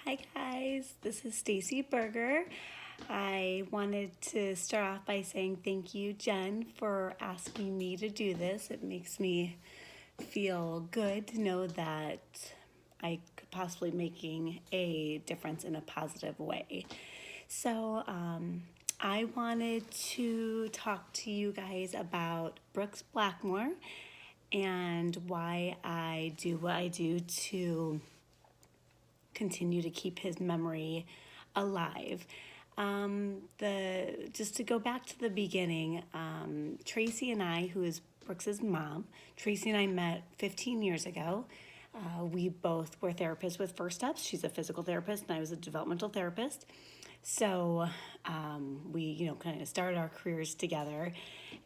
Hi guys, this is Stacy Berger. I wanted to start off by saying thank you, Jen, for asking me to do this. It makes me feel good to know that I could possibly making a difference in a positive way. So, I wanted to talk to you guys about Brooks Blackmore and why I do what I do to continue to keep his memory alive. The just to go back to the beginning, Tracy and I, who is Brooks's mom, Tracy and I met 15 years ago. We both were therapists with First Steps. She's a physical therapist, and I was a developmental therapist. So we, kind of started our careers together,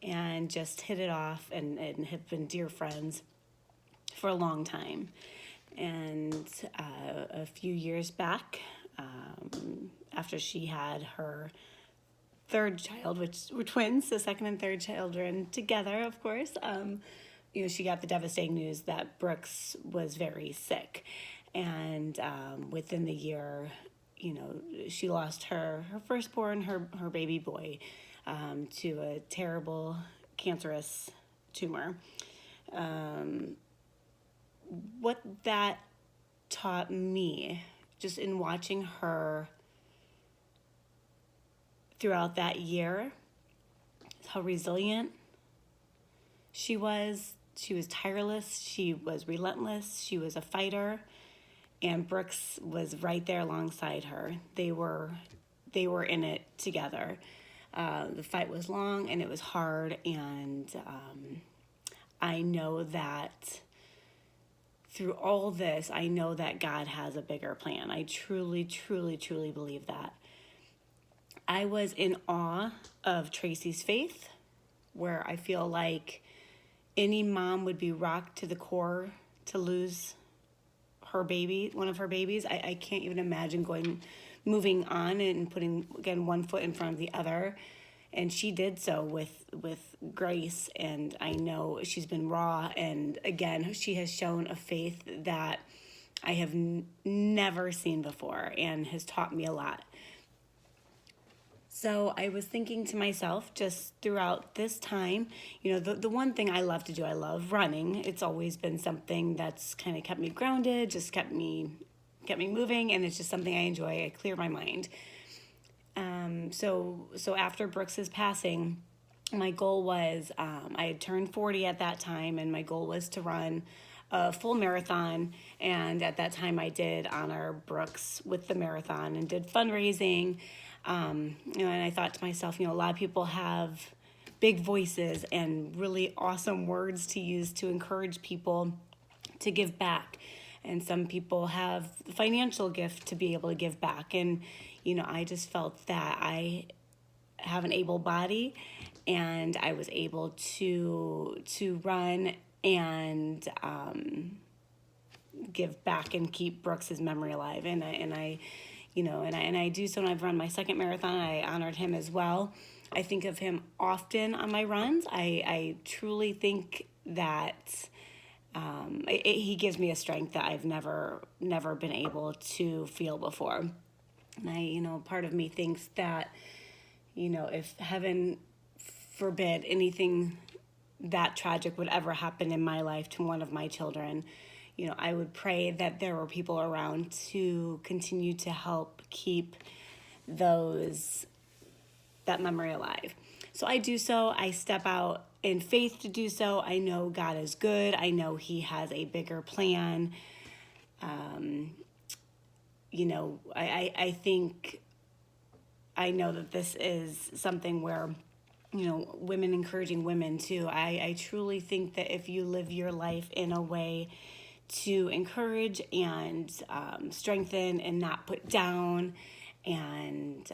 and just hit it off, and have been dear friends for a long time. And a few years back, after she had her third child, which were twins, the second and third children together, of course, she got the devastating news that Brooks was very sick. And within the year, she lost her firstborn, her baby boy, to a terrible cancerous tumor. What that taught me, just in watching her throughout that year, how resilient she was. She was tireless, she was relentless, she was a fighter, and Brooks was right there alongside her. They were in it together. The fight was long and it was hard, and I know that through all this, I know that God has a bigger plan. I truly, truly, truly believe that. I was in awe of Tracy's faith, where I feel like any mom would be rocked to the core to lose her baby, one of her babies. I can't even imagine moving on and putting, again, one foot in front of the other. And she did so with grace, and I know she's been raw, and again, she has shown a faith that I have never seen before and has taught me a lot. So I was thinking to myself just throughout this time, the one thing I love to do, I love running. It's always been something that's kind of kept me grounded, just kept me moving, and it's just something I enjoy. I clear my mind. So after Brooks's passing, my goal was, I had turned 40 at that time, and my goal was to run a full marathon. And at that time, I did honor Brooks with the marathon and did fundraising. And I thought to myself, a lot of people have big voices and really awesome words to use to encourage people to give back. And some people have the financial gift to be able to give back. And, I just felt that I have an able body, and I was able to run and give back and keep Brooks's memory alive. And I do so. And I've run my second marathon. I honored him as well. I think of him often on my runs. I truly think that he gives me a strength that I've never been able to feel before. And part of me thinks that, if heaven forbid anything that tragic would ever happen in my life to one of my children, I would pray that there were people around to continue to help keep that memory alive. So I do so. I step out in faith to do so. I know God is good. I know He has a bigger plan. I think I know that this is something where, women encouraging women too. I truly think that if you live your life in a way to encourage and strengthen and not put down and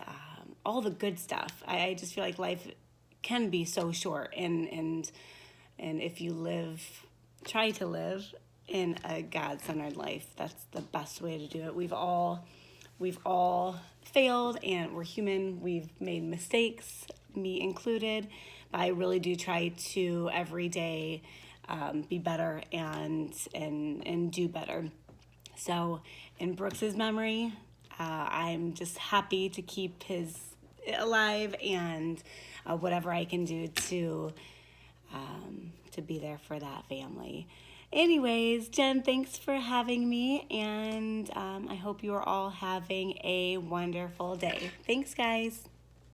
all the good stuff, I just feel like life can be so short. And if you try to live in a God-centered life, that's the best way to do it. We've all failed, and we're human. We've made mistakes, me included, but I really do try to every day be better and do better. So in Brooks's memory, I'm just happy to keep his alive, and whatever I can do to be there for that family. Anyways, Jen, thanks for having me, and I hope you are all having a wonderful day. Thanks, guys.